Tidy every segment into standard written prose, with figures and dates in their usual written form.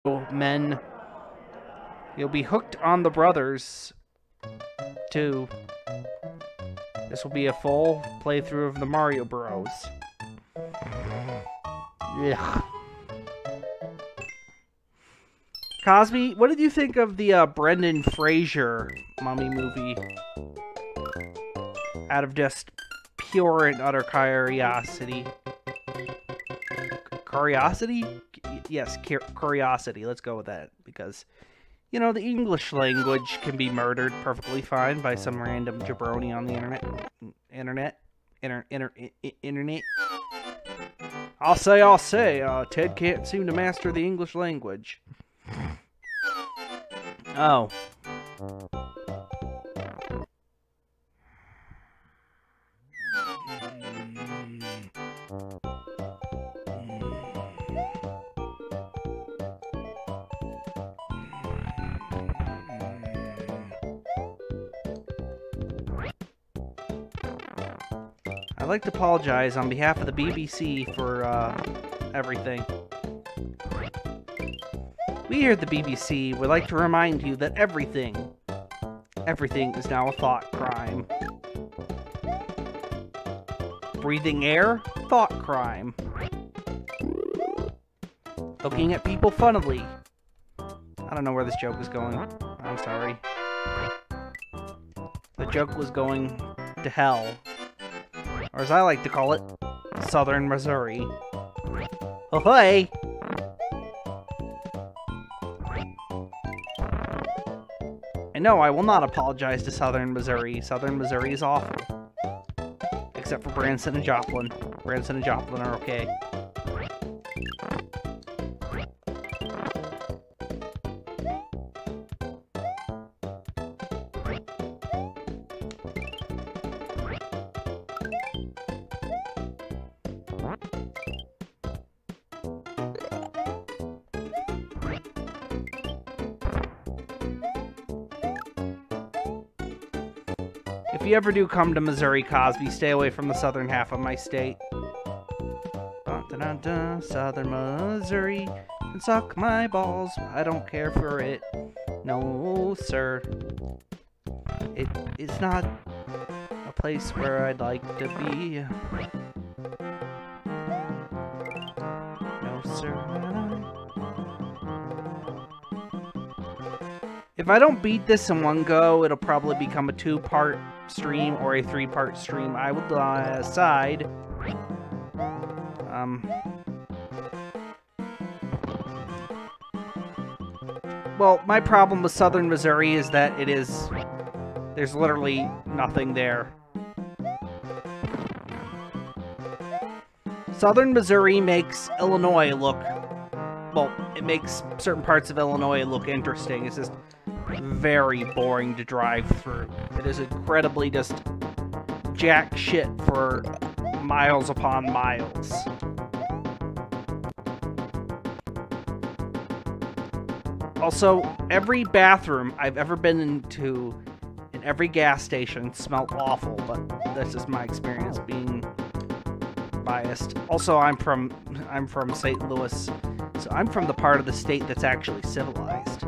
men. You'll be hooked on the brothers, too. This will be a full playthrough of the Mario Bros. Ugh. Cosby, what did you think of the Brendan Fraser Mummy movie? Out of just pure and utter curiosity. Curiosity? Yes, curiosity. Let's go with that. Because, you know, the English language can be murdered perfectly fine by some random jabroni on the internet. Internet. I'll say, Ted can't seem to master the English language. Oh. I'd like to apologize on behalf of the BBC for everything. We here at the BBC would like to remind you that everything is now a thought crime. Breathing air? Thought crime. Looking at people funnily. I don't know where this joke is going. I'm sorry. The joke was going to hell. Or as I like to call it, Southern Missouri. Ahoy! And no, I will not apologize to Southern Missouri. Southern Missouri is awful. Except for Branson and Joplin. Branson and Joplin are okay. If you ever do come to Missouri, Cosby, stay away from the southern half of my state. Dun-dun-dun, Southern Missouri, and suck my balls. I don't care for it. No, sir. It's not a place where I'd like to be. No, sir. If I don't beat this in one go, it'll probably become a 2-part stream or a 3-part stream. I will decide. Well, my problem with Southern Missouri is that there's literally nothing there. Southern Missouri makes Illinois look, well, it makes certain parts of Illinois look interesting. It's just very boring to drive through. It is incredibly just jack shit for miles upon miles. Also, every bathroom I've ever been into in every gas station smelled awful, but that's just my experience being biased. Also, I'm from St. Louis, so I'm from the part of the state that's actually civilized.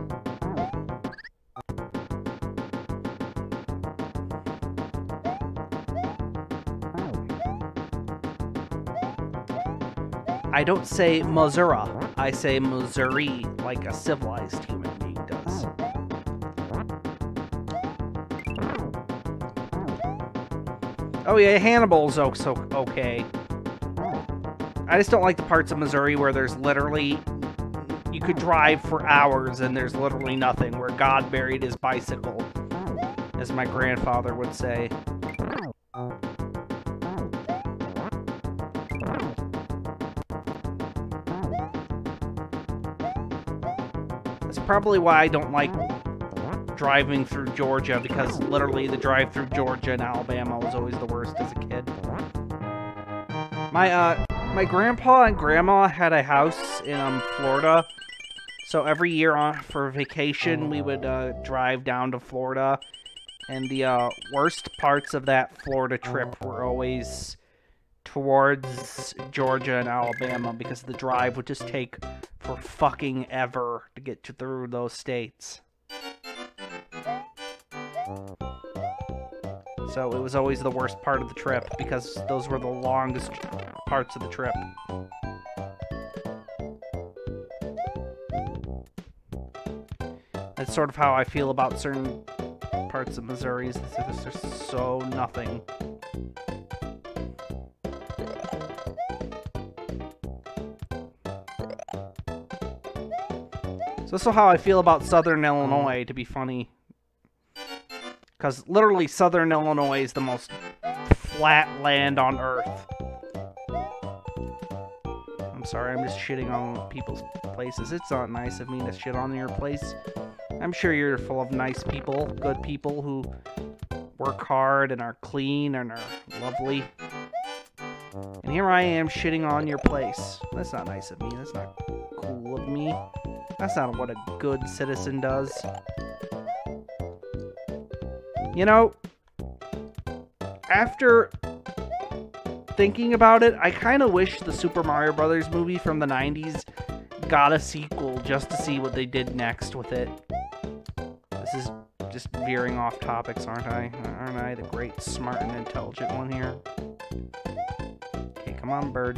I don't say Missouri, I say Missouri like a civilized human being does. Oh yeah, Hannibal's also okay. I just don't like the parts of Missouri where there's literally, you could drive for hours and there's literally nothing, where God buried his bicycle, as my grandfather would say. That's probably why I don't like driving through Georgia, because literally the drive through Georgia and Alabama was always the worst as a kid. My grandpa and grandma had a house in Florida, so every year for vacation we would drive down to Florida, and the worst parts of that Florida trip were always towards Georgia and Alabama, because the drive would just take for fucking ever to get through those states. So it was always the worst part of the trip because those were the longest parts of the trip. That's sort of how I feel about certain parts of Missouri. It's just so nothing. It's also how I feel about Southern Illinois, to be funny. Because literally Southern Illinois is the most flat land on Earth. I'm sorry, I'm just shitting on people's places. It's not nice of me to shit on your place. I'm sure you're full of nice people, good people who work hard and are clean and are lovely. And here I am shitting on your place. That's not nice of me. That's not cool of me. That's not what a good citizen does. You know, after thinking about it, I kind of wish the Super Mario Brothers movie from the 90s got a sequel just to see what they did next with it. This is just veering off topics, aren't I? Aren't I the great, smart, and intelligent one here? Okay, come on, bird.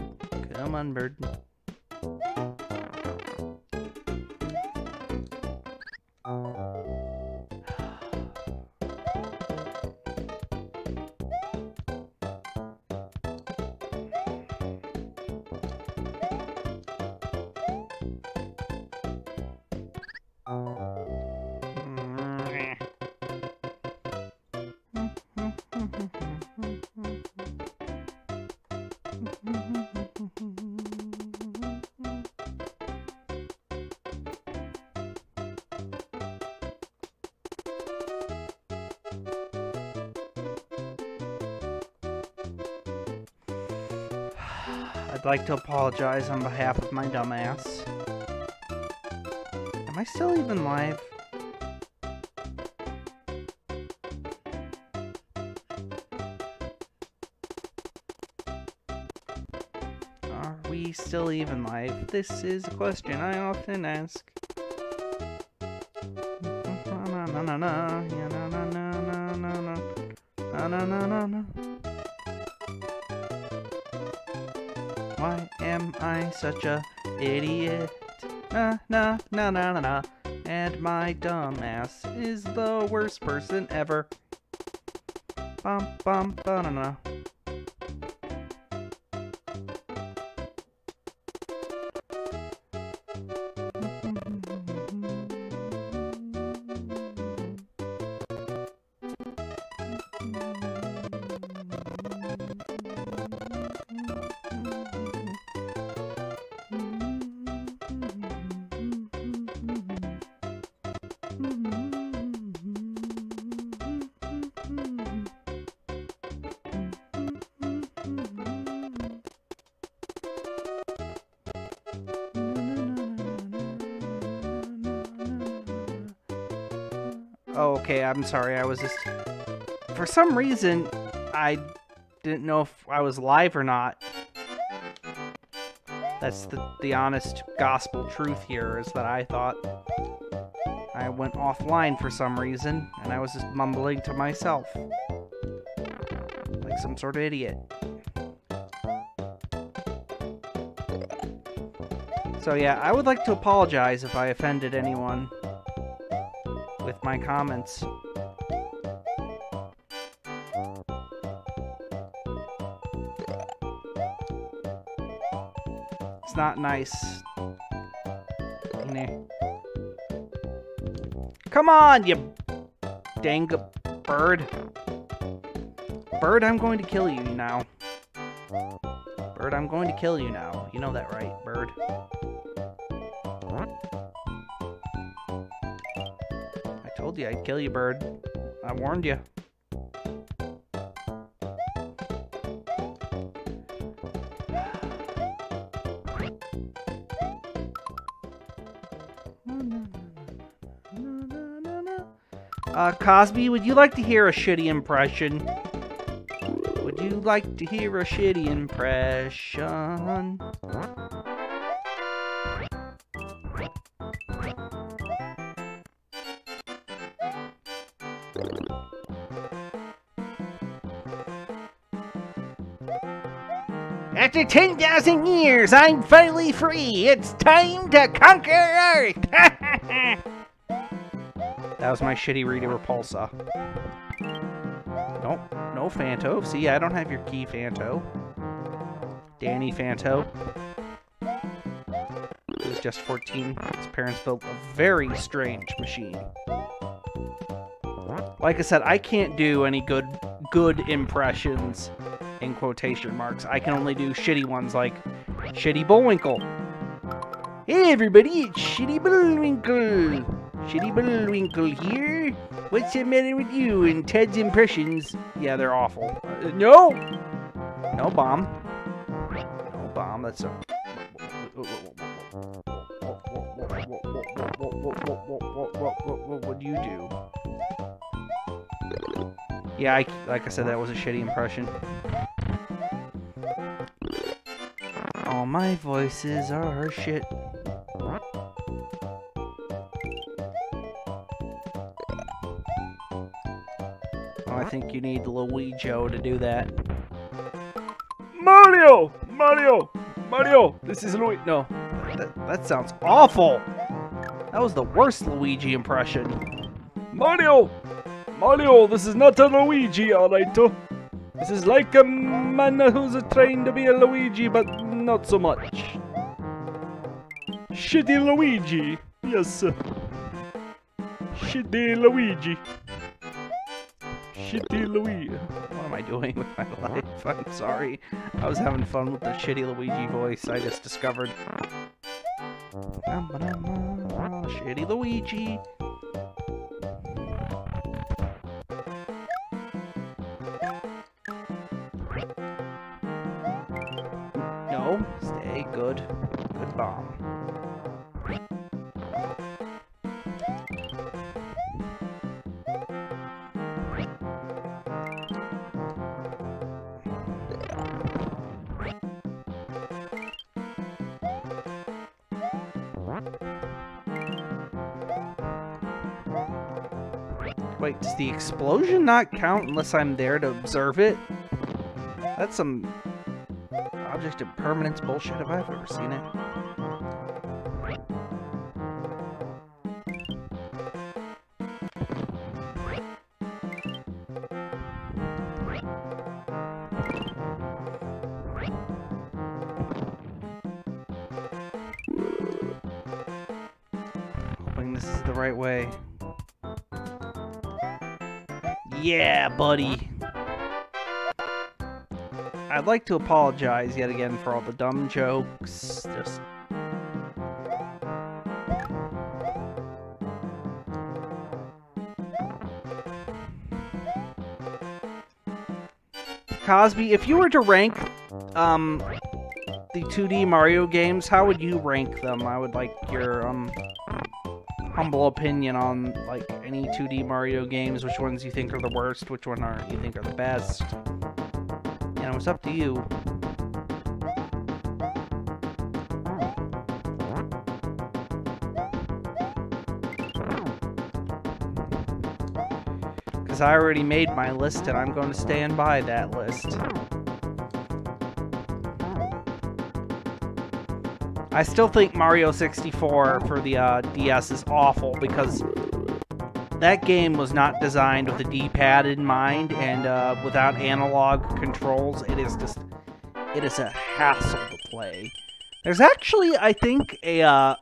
Come on, bird. I'd like to apologize on behalf of my dumbass. Am I still even live? Are we still even live? This is a question I often ask. Why am I such a idiot? Na na na na na na. And my dumbass is the worst person ever. Bum bum ba na na. Oh, okay, I'm sorry, I was just... For some reason, I didn't know if I was live or not. That's the honest gospel truth here, is that I thought I went offline for some reason, and I was just mumbling to myself. Like some sort of idiot. So yeah, I would like to apologize if I offended anyone with my comments. It's not nice. Come on, you dang bird. Bird, I'm going to kill you now. Bird, I'm going to kill you now. You know that, right, bird? I told you I'd kill you, bird. I warned you. Cosby, would you like to hear a shitty impression? Would you like to hear a shitty impression? After 10,000 years, I'm finally free. It's time to conquer Earth. That was my shitty Rita Repulsa. Nope, no Fanto. See, I don't have your key, Fanto. Danny Fanto. He was just 14. His parents built a very strange machine. Like I said, I can't do any good impressions in quotation marks. I can only do shitty ones like Shitty Bullwinkle. Hey everybody, it's Shitty Bullwinkle. Shitty Bullwinkle here. What's the matter with you and Ted's impressions? Yeah, they're awful. No! No bomb. No bomb, that's a... What do you do? Yeah, like I said, that was a shitty impression. All my voices are shit. Oh, I think you need Luigi to do that. Mario! Mario! Mario! This is Luigi. No, that sounds awful. That was the worst Luigi impression. Mario! Mario, this is not a Luigi, alright? This is like a man who's trying to be a Luigi, but not so much. Shitty Luigi. Yes. Shitty Luigi. Shitty Luigi. What am I doing with my life? I'm sorry. I was having fun with the shitty Luigi voice I just discovered. Shitty Luigi. No, stay good. Good bomb. Wait, does the explosion not count unless I'm there to observe it? That's some object of permanence bullshit if I've ever seen it. Hoping this is the right way. Yeah, buddy. I'd like to apologize yet again for all the dumb jokes. Just... Cosby, if you were to rank the 2D Mario games, how would you rank them? I would like your humble opinion on like any 2D Mario games, which ones you think are the worst, which one you think are the best. You know, it's up to you. Because I already made my list and I'm going to stand by that list. I still think Mario 64 for the DS is awful because that game was not designed with a D-pad in mind, and without analog controls, it is a hassle to play. There's actually, I think, a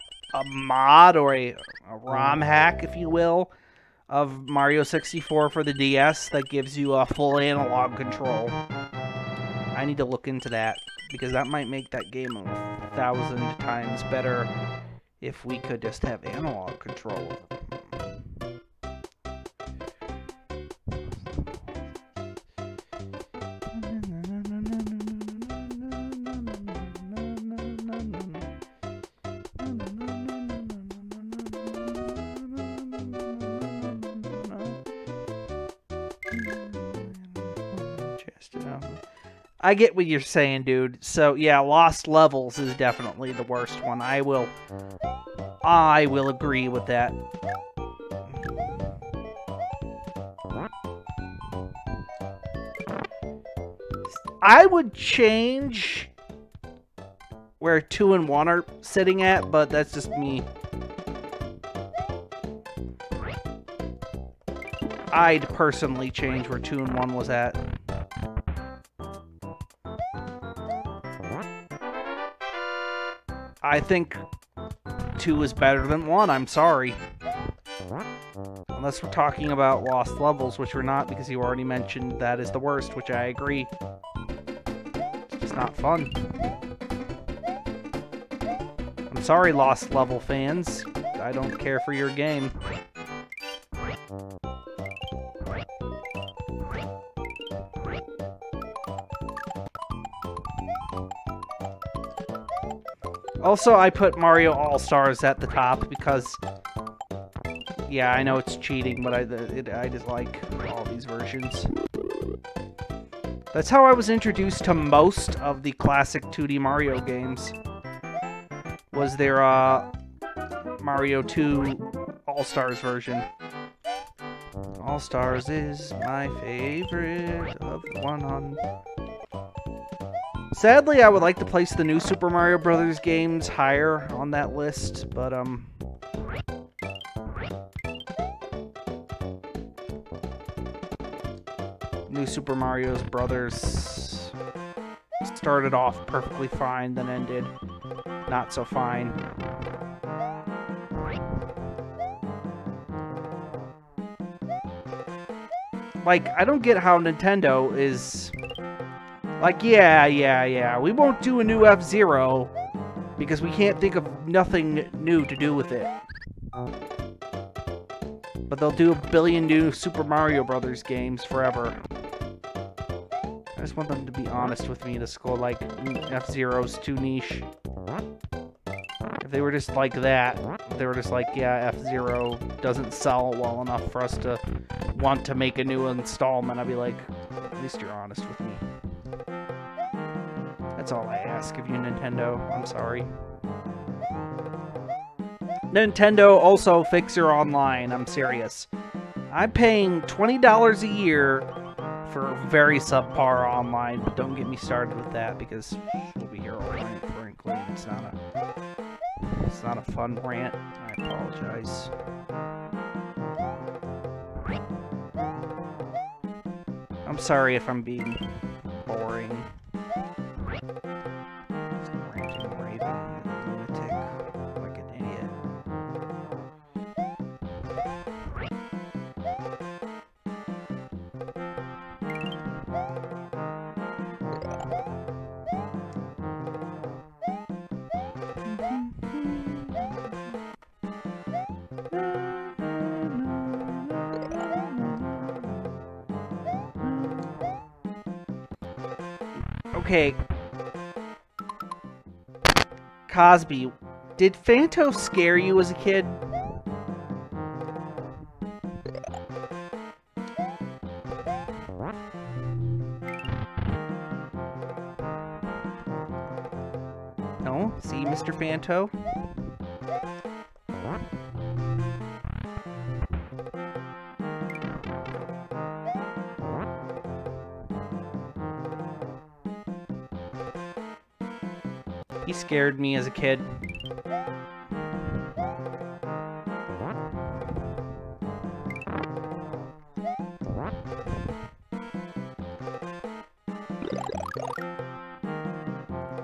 mod or a ROM hack, if you will, of Mario 64 for the DS that gives you a full analog control. I need to look into that, because that might make that game 1,000 times better if we could just have analog control. I get what you're saying, dude. So, yeah, Lost Levels is definitely the worst one. I will agree with that. I would change where 2 and 1 are sitting at, but that's just me. I'd personally change where 2 and 1 was at. I think 2 is better than 1, I'm sorry. Unless we're talking about lost levels, which we're not, because you already mentioned that is the worst, which I agree. It's just not fun. I'm sorry, lost level fans. I don't care for your game. Also, I put Mario All-Stars at the top because, yeah, I know it's cheating, but I just like all these versions. That's how I was introduced to most of the classic 2D Mario games. Was their Mario 2 All-Stars version. All-Stars is my favorite of the one on... Sadly, I would like to place the new Super Mario Brothers games higher on that list, but, New Super Mario Brothers started off perfectly fine, then ended not so fine. Like, I don't get how Nintendo is... Like, yeah, we won't do a new F-Zero because we can't think of nothing new to do with it. But they'll do a billion new Super Mario Brothers games forever. I just want them to be honest with me to go like, F-Zero's too niche. If they were just like that, if they were just like, yeah, F-Zero doesn't sell well enough for us to want to make a new installment, I'd be like, at least you're honest with me. That's all I ask of you, Nintendo. I'm sorry. Nintendo, also fix your online. I'm serious. I'm paying $20 a year for very subpar online, but don't get me started with that because we'll be here all night, frankly. It's not a fun rant. I apologize. I'm sorry if I'm being boring. Okay. Cosby, did Phanto scare you as a kid? No? See, Mr. Phanto? He scared me as a kid.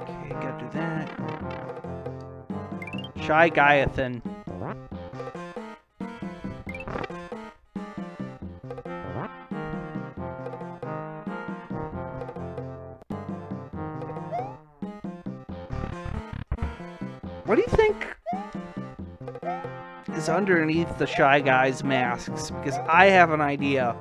Okay, gotta do that. Shy Guyathan. What do you think is underneath the Shy Guy's masks? Because I have an idea.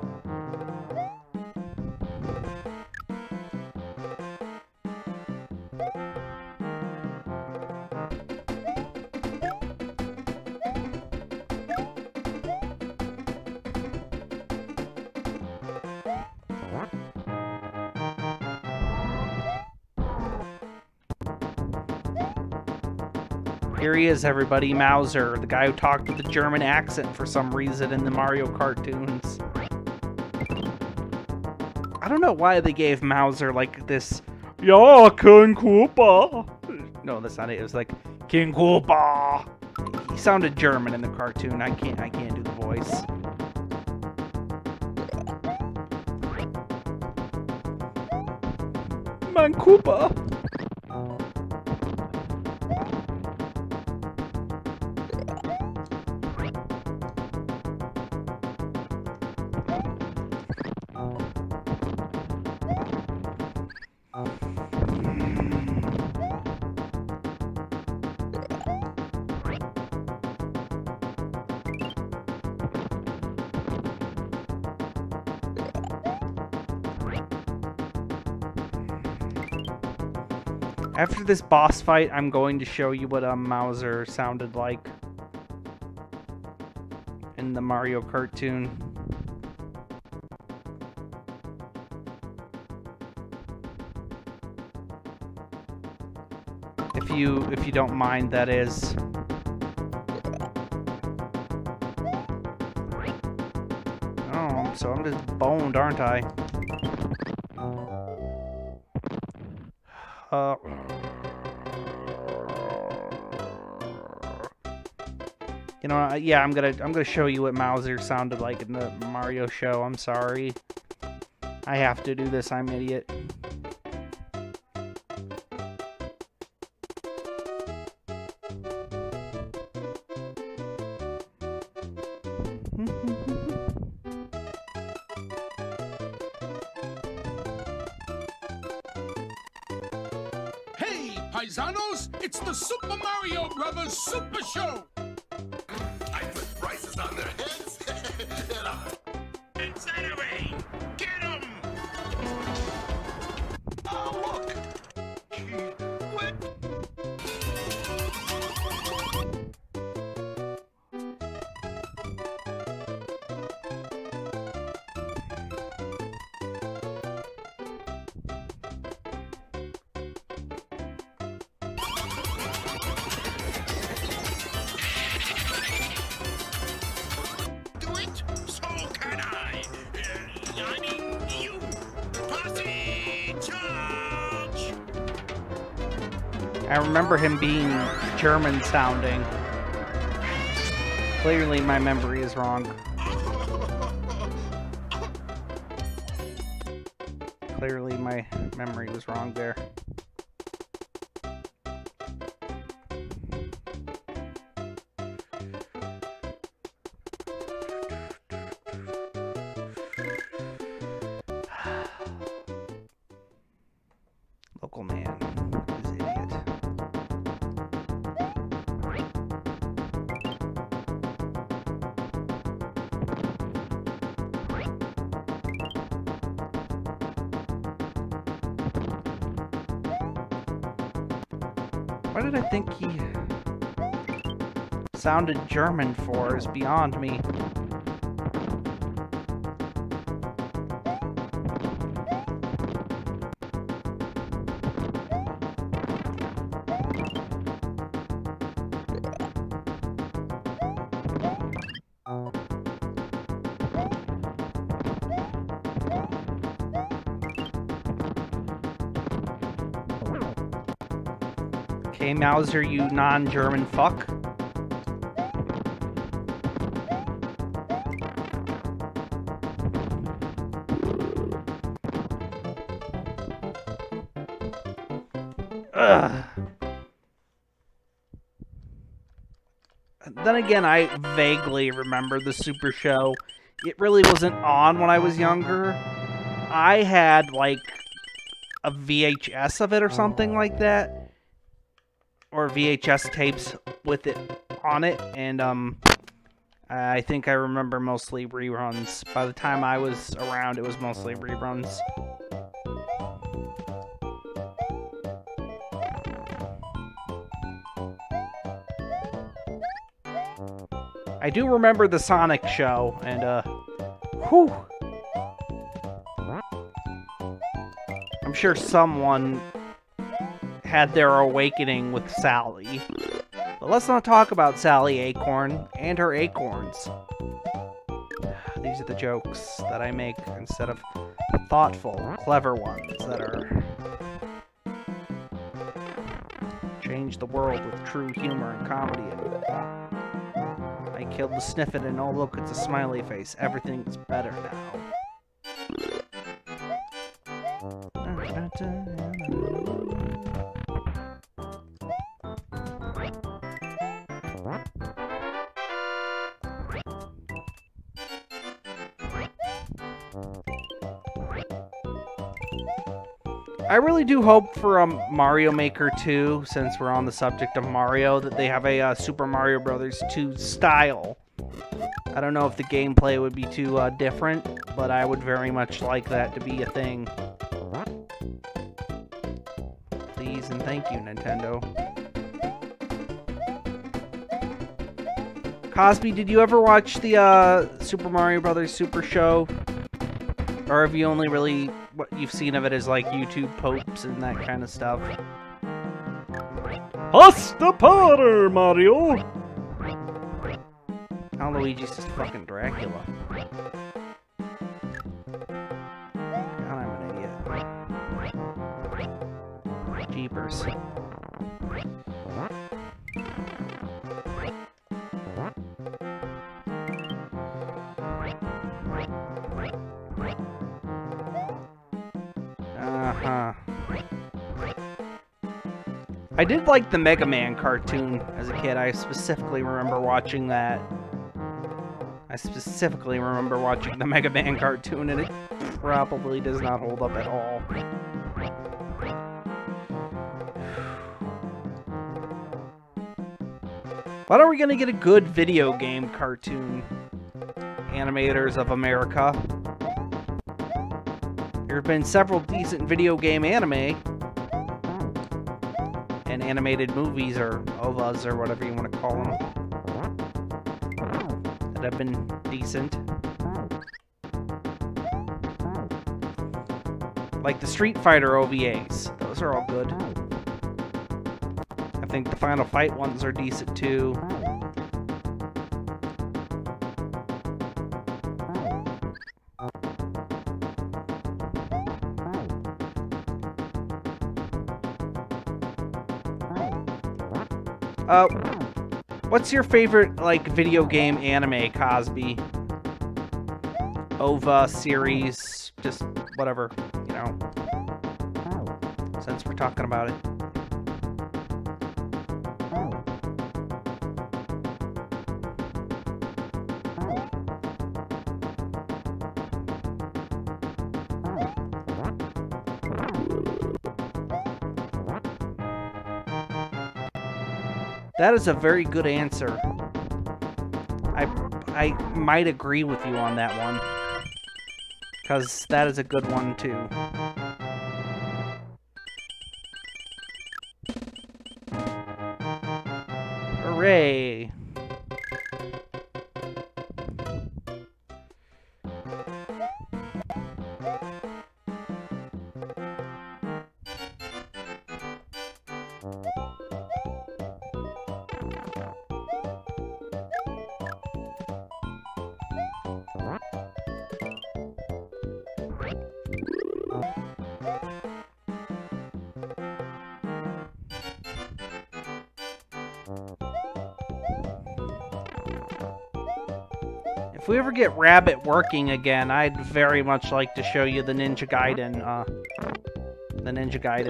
Here he is, everybody, Mauser, the guy who talked with a German accent for some reason in the Mario cartoons. I don't know why they gave Mauser like this. Yeah, King Koopa. No, that's not it. It was like King Koopa. He sounded German in the cartoon. I can't do the voice. Man Koopa. After this boss fight, I'm going to show you what Mauser sounded like in the Mario cartoon. If you don't mind, that is. Oh, so I'm just boned, aren't I? You know, yeah, I'm gonna show you what Mauser sounded like in the Mario show. I'm sorry. I have to do this. I'm an idiot. Hey, paisanos! It's the Super Mario Brothers Super Show! I put prices on their heads. Insanity! Get 'em! Oh, look! Gee, what? I remember him being German sounding. Clearly my memory is wrong. Clearly my memory was wrong there. Local man is idiot. What did I think he sounded German for is beyond me. Okay, Mauser, you non-German fuck. Ugh. Then again, I vaguely remember the Super Show. It really wasn't on when I was younger. I had, like, a VHS of it or something like that. Or VHS tapes with it on it. And, I think I remember mostly reruns. By the time I was around, it was mostly reruns. I do remember the Sonic show, and, whew. I'm sure someone had their awakening with Sally. But let's not talk about Sally Acorn and her acorns. These are the jokes that I make instead of thoughtful, clever ones that are change the world with true humor and comedy. And I killed the Sniffit, and oh look, it's a smiley face. Everything's better now. I really do hope for Mario Maker 2, since we're on the subject of Mario, that they have a Super Mario Bros. 2 style. I don't know if the gameplay would be too different, but I would very much like that to be a thing. Please and thank you, Nintendo. Cosby, did you ever watch the Super Mario Bros. Super Show? Or have you only really, what you've seen of it is like YouTube popes and that kind of stuff? Pasta Potter, Mario! Now Luigi's just fucking Dracula. God, I'm an idiot. Jeepers. I did like the Mega Man cartoon as a kid. I specifically remember watching that. I specifically remember watching the Mega Man cartoon, and it probably does not hold up at all. When are we gonna get a good video game cartoon? Animators of America. There have been several decent video game anime and animated movies, or OVAs, or whatever you want to call them, that have been decent. Like the Street Fighter OVAs. Those are all good. I think the Final Fight ones are decent too. What's your favorite, like, video game anime, Cosby? OVA, series, just whatever, you know, since we're talking about it. That is a very good answer. I might agree with you on that one, because that is a good one too. Hooray! If we ever get Rabbit working again, I'd very much like to show you the Ninja Gaiden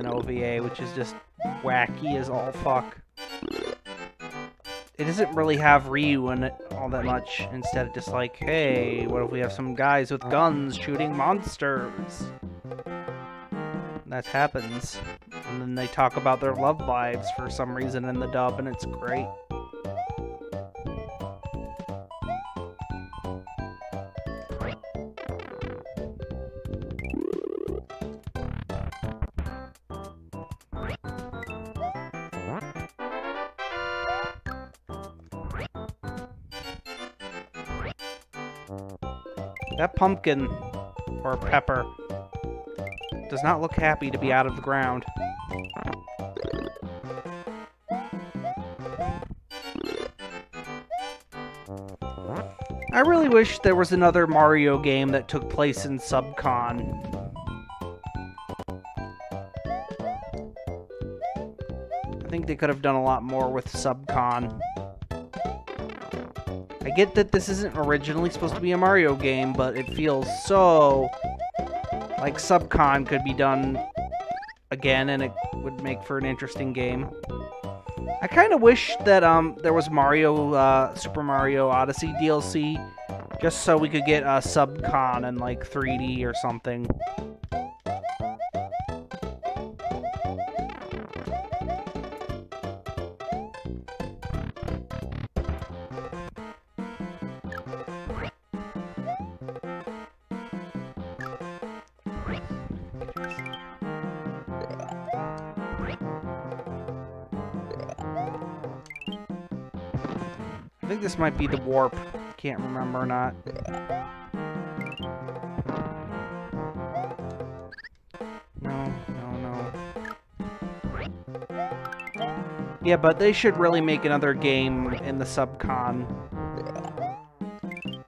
OVA, which is just wacky as all fuck. It doesn't really have Ryu in it all that much. Instead, just like, hey, what if we have some guys with guns shooting monsters? And that happens. And then they talk about their love lives for some reason in the dub, and it's great. That pumpkin, or pepper, does not look happy to be out of the ground. I really wish there was another Mario game that took place in Subcon. I think they could have done a lot more with Subcon. I get that this isn't originally supposed to be a Mario game, but it feels so like Subcon could be done again, and it would make for an interesting game. I kind of wish that there was Super Mario Odyssey DLC, just so we could get a Subcon in like 3D or something. I think this might be the warp. Can't remember or not. No. Yeah, but they should really make another game in the Subcon.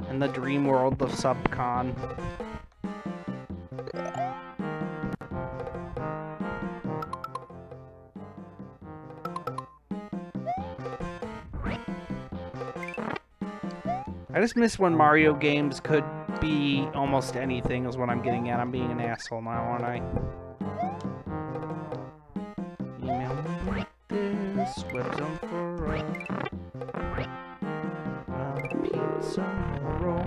In the dream world of Subcon. I just miss when Mario games could be almost anything, is what I'm getting at. I'm being an asshole now, aren't I? Email me like this, webs on for a pizza roll.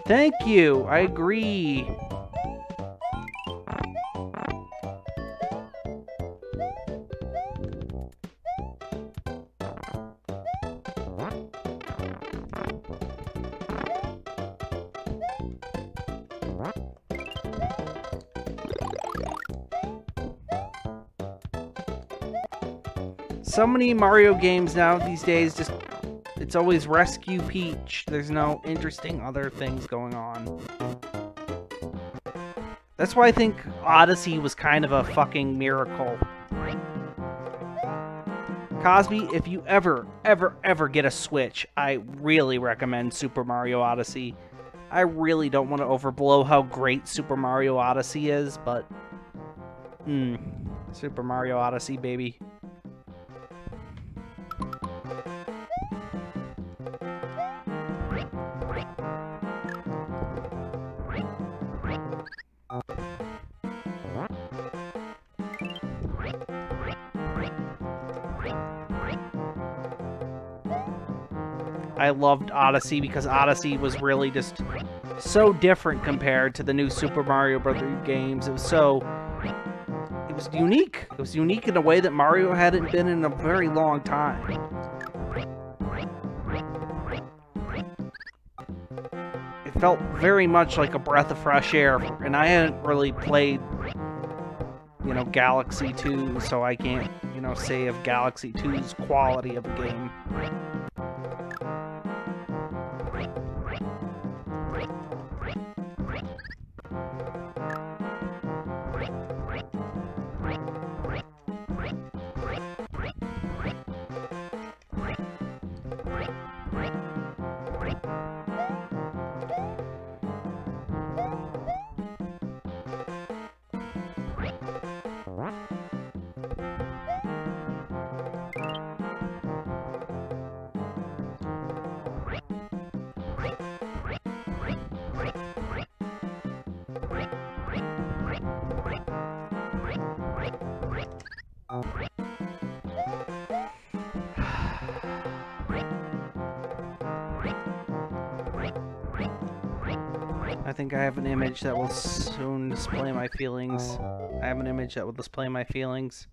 Thank you, I agree. So many Mario games now these days, just it's always Rescue Peach. There's no interesting other things going on. That's why I think Odyssey was kind of a fucking miracle. Cosby, if you ever get a Switch, I really recommend Super Mario Odyssey. I really don't want to overblow how great Super Mario Odyssey is, but... Super Mario Odyssey, baby. I loved Odyssey because Odyssey was really just so different compared to the new Super Mario Bros. Games. It was unique. It was unique in a way that Mario hadn't been in a very long time. It felt very much like a breath of fresh air, and I hadn't really played, you know, Galaxy 2, so I can't, you know, say of Galaxy 2's quality of a game. I think I have an image that will soon display my feelings. I have an image that will display my feelings.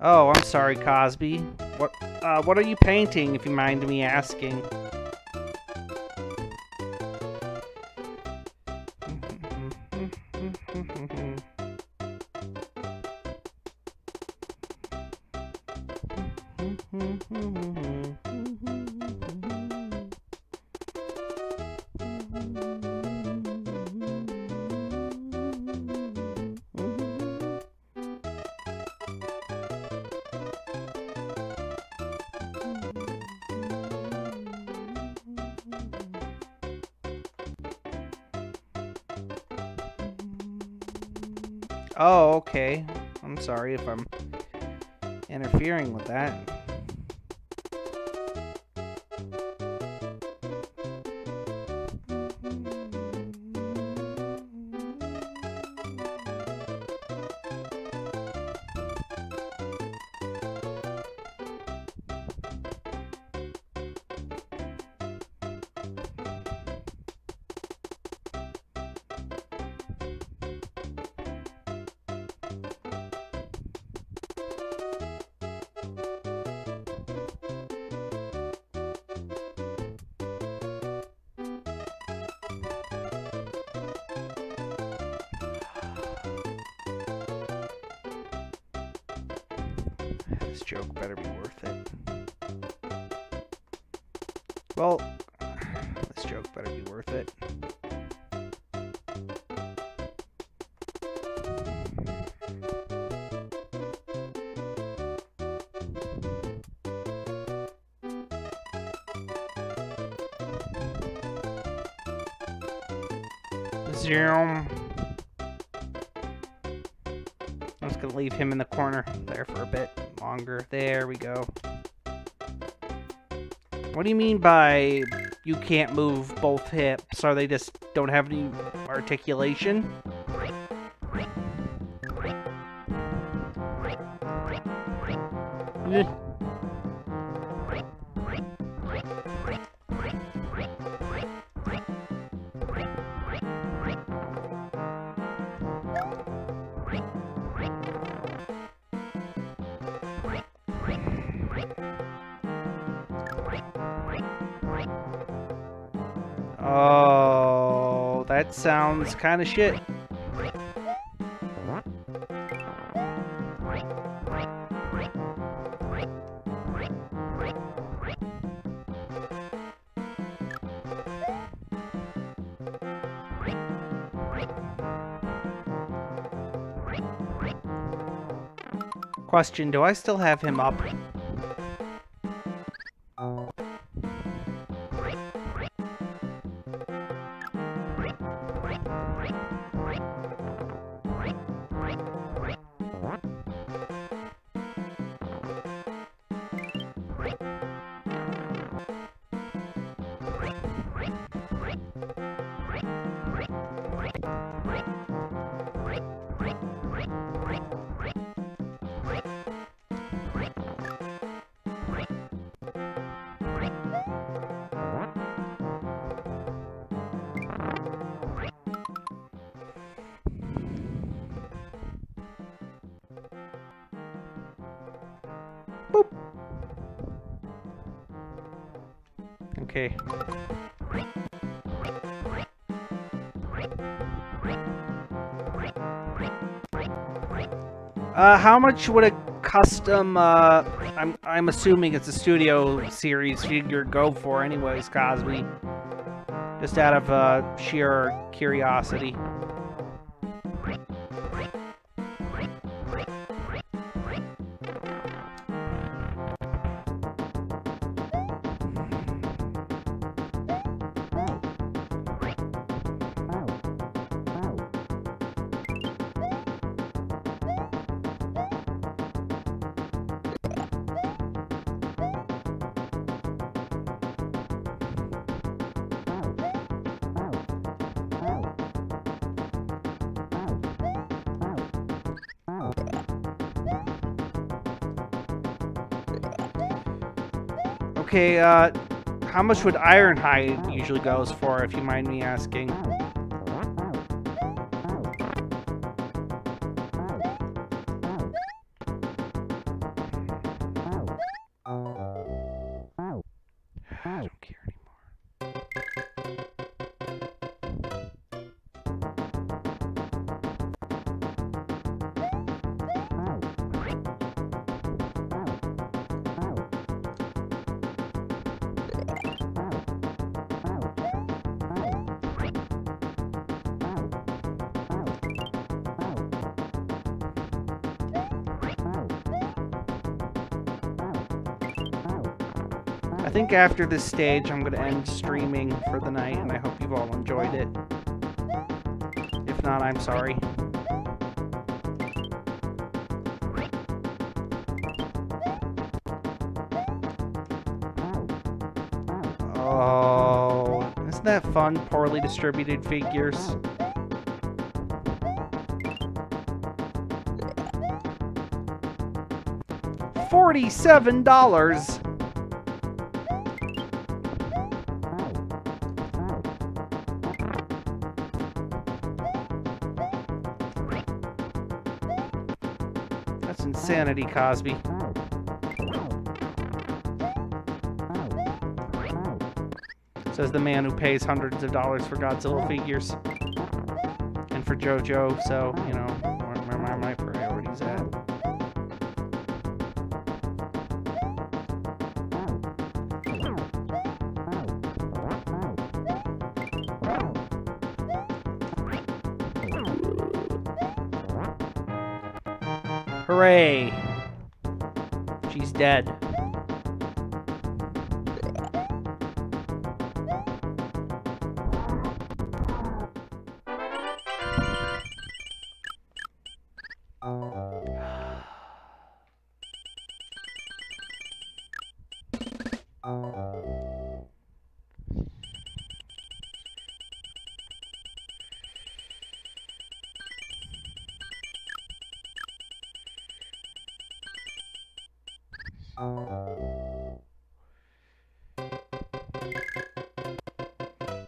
Oh, I'm sorry, Cosby. What are you painting, if you mind me asking? Oh, okay. I'm sorry if I'm interfering with that. This joke better be worth it. Well, this joke better be worth it. Zoom. I'm just gonna leave him in the corner there for a bit longer. There we go. What do you mean by you can't move both hips? Are they just don't have any articulation? Oh, that sounds kind of shit. Question, do I still have him up? Boop. Okay. How much would a custom, I'm assuming it's a studio series figure go for anyways, Cosby? Just out of, sheer curiosity. Okay, how much would Ironhide usually goes for, if you mind me asking? think after this stage, I'm going to end streaming for the night, and I hope you've all enjoyed it. If not, I'm sorry. Oh, isn't that fun? Poorly distributed figures. $47. That's insanity, Cosby. Says the man who pays hundreds of dollars for Godzilla figures. And for JoJo, so, you know, where are my priorities at? Hooray! She's dead.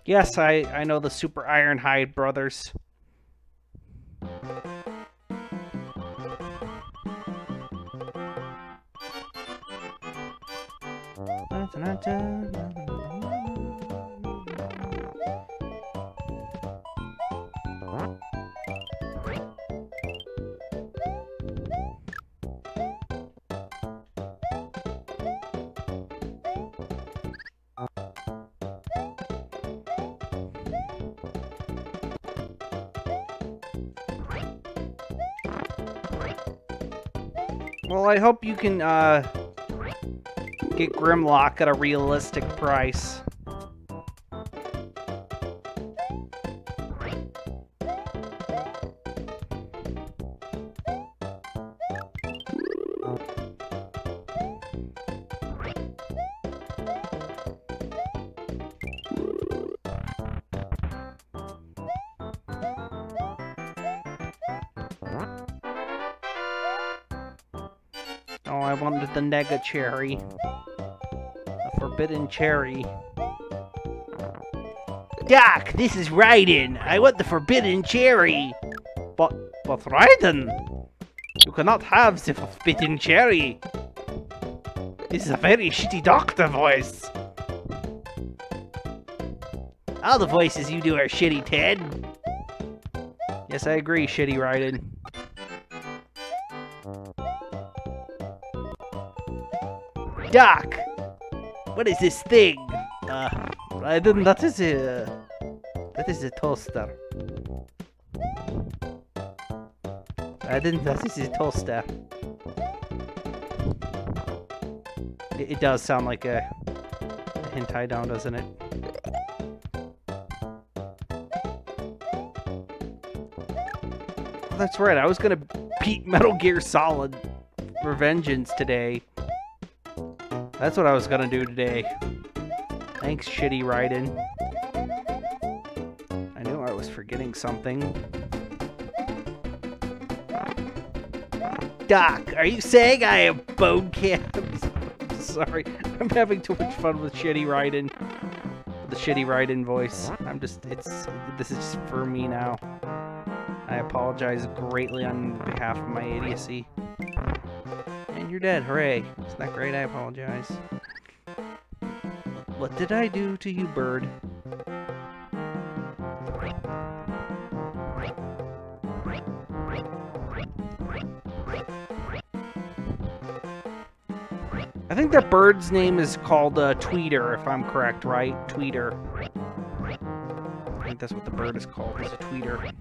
Yes, I know the Super Ironhide brothers. Well, I hope you can get Grimlock at a realistic price. Oh, I wanted the Nega Cherry. The Forbidden Cherry. Doc, this is Raiden. I want the Forbidden Cherry. But Raiden, you cannot have the Forbidden Cherry. This is a very shitty doctor voice. All the voices you do are shitty, Ted. Yes, I agree, shitty Raiden. Doc, what is this thing? Raiden, that is a toaster. Raiden, that is a toaster. It does sound like a hentai down, doesn't it? Oh, that's right, I was gonna beat Metal Gear Solid Revengeance today. That's what I was gonna do today. Thanks, shitty Raiden. I knew I was forgetting something. Doc, are you saying I have bone cams? I'm sorry, I'm having too much fun with shitty Raiden. The shitty Raiden voice. This is just for me now. I apologize greatly on behalf of my idiocy. And you're dead, hooray. Isn't that great? I apologize. What did I do to you, bird? I think that bird's name is called Tweeter, if I'm correct, right? Tweeter. I think that's what the bird is called, is a tweeter.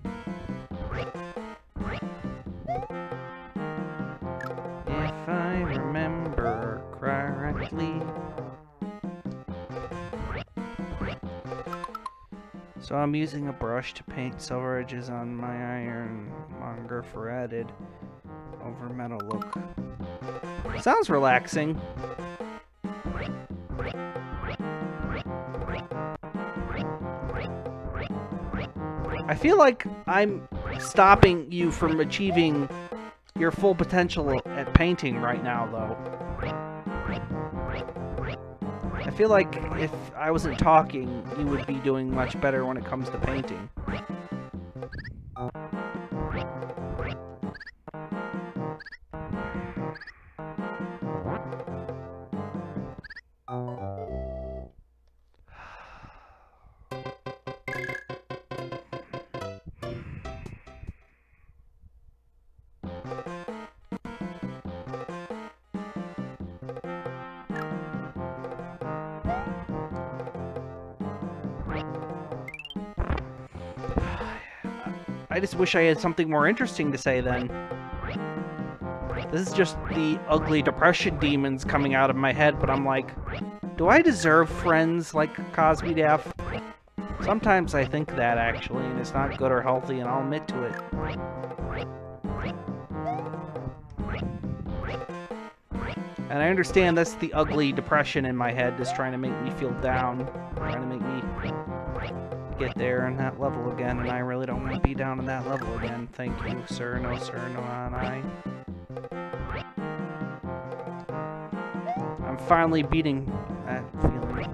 If I remember correctly. So I'm using a brush to paint silver edges on my ironmonger for added over metal look. Sounds relaxing. I feel like I'm stopping you from achieving your full potential at painting right now, though. I feel like if I wasn't talking, you would be doing much better when it comes to painting. I just wish I had something more interesting to say then. This is just the ugly depression demons coming out of my head, but I'm like, do I deserve friends like Cosby Daff? Sometimes I think that, actually, and it's not good or healthy, and I'll admit to it. And I understand that's the ugly depression in my head, just trying to make me feel down, trying to make me get there on that level again, and I really don't want to be down on that level again. Thank you, sir. No, sir. No, not I. I'm finally beating that feeling.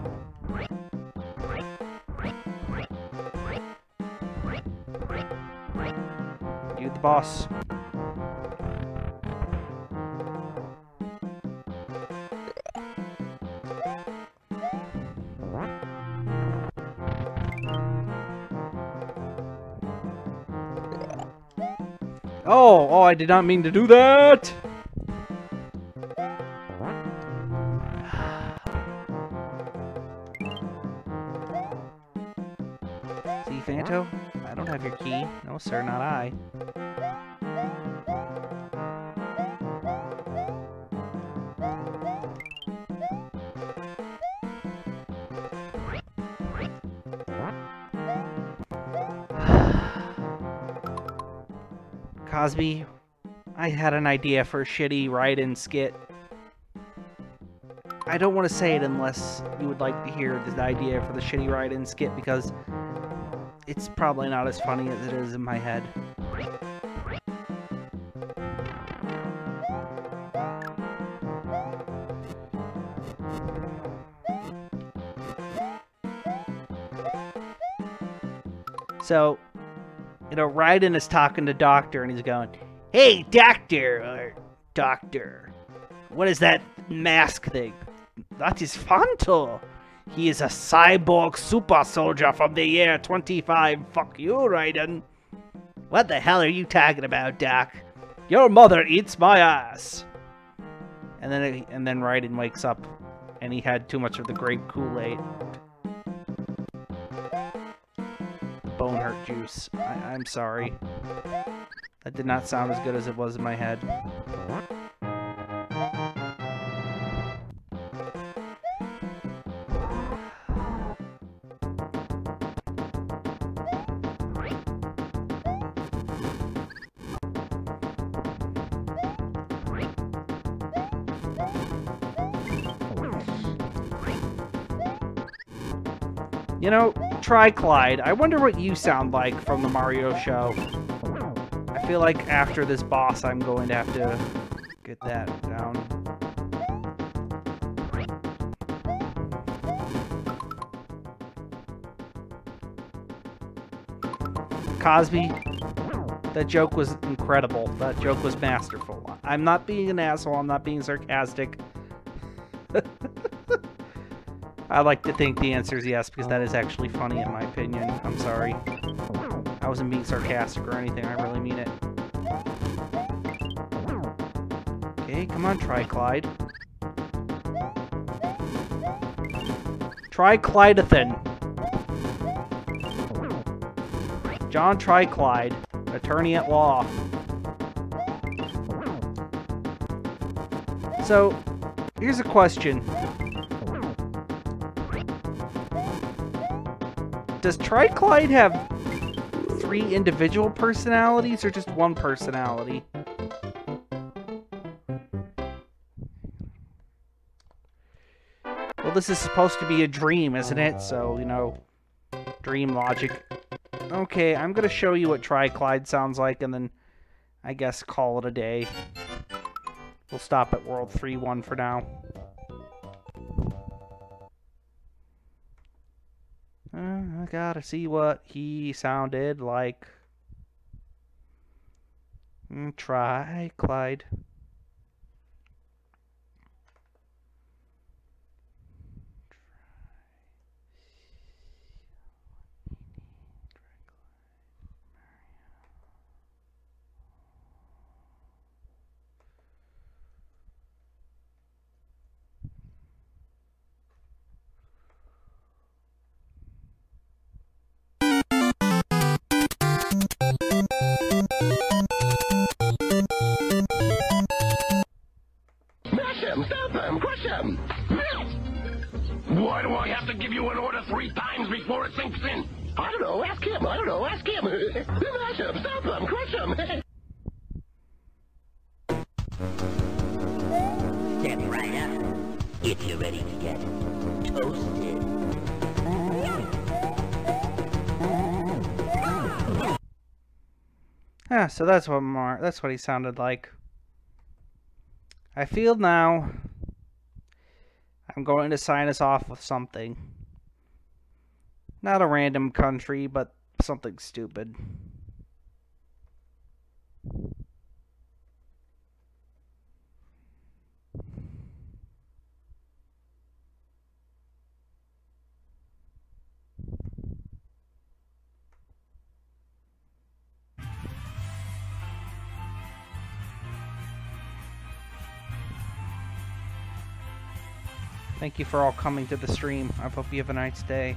You the boss. Oh, I did not mean to do that! See, Fanto? I don't have your key. No, sir, not I. Cosby, I had an idea for a shitty write-in skit. I don't want to say it unless you would like to hear the idea for the shitty write-in skit, because it's probably not as funny as it is in my head. So, you know, Raiden is talking to Doctor, and he's going, "Hey, Doctor, what is that mask thing?" "That is Fanto. He is a cyborg super soldier from the year 25. Fuck you, Raiden." "What the hell are you talking about, Doc? Your mother eats my ass." And then Raiden wakes up, and he had too much of the grape Kool-Aid. Bone hurt juice. I'm sorry. That did not sound as good as it was in my head. You know, try Clyde. I wonder what you sound like from the Mario show. I feel like after this boss, I'm going to have to get that down. Cosby, that joke was incredible. That joke was masterful. I'm not being an asshole. I'm not being sarcastic. I like to think the answer is yes, because that is actually funny in my opinion. I'm sorry. I wasn't being sarcastic or anything. I really mean it. Okay, come on, try Clyde. Try Clydathan. John Try Clyde, attorney at law. So, here's a question. Does Tri-Clyde have 3 individual personalities or just one personality? Well, this is supposed to be a dream, isn't it? So, you know, dream logic. Okay, I'm gonna show you what Tri-Clyde sounds like, and then I guess call it a day. We'll stop at World 3-1 for now. I gotta see what he sounded like. Tri-Clyde. Why do I have to give you an order 3 times before it sinks in? I don't know, ask him, ask him. Mash him, stop him, crush him. Step right up if you're ready to get toasted. Yeah, so that's what he sounded like. I feel now I'm going to sign us off with something. Not a random country, but something stupid. Thank you for all coming to the stream. I hope you have a nice day.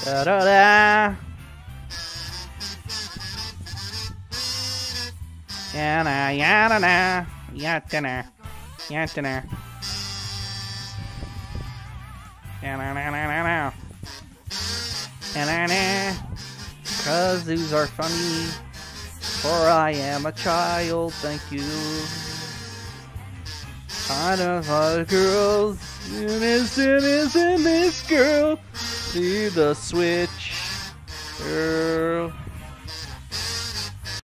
Da da da. Yana yana na. Yatana. Yatana. Cause zoos are funny, for I am a child, thank you. I know how girls, innocent isn't this girl, see the switch, girl.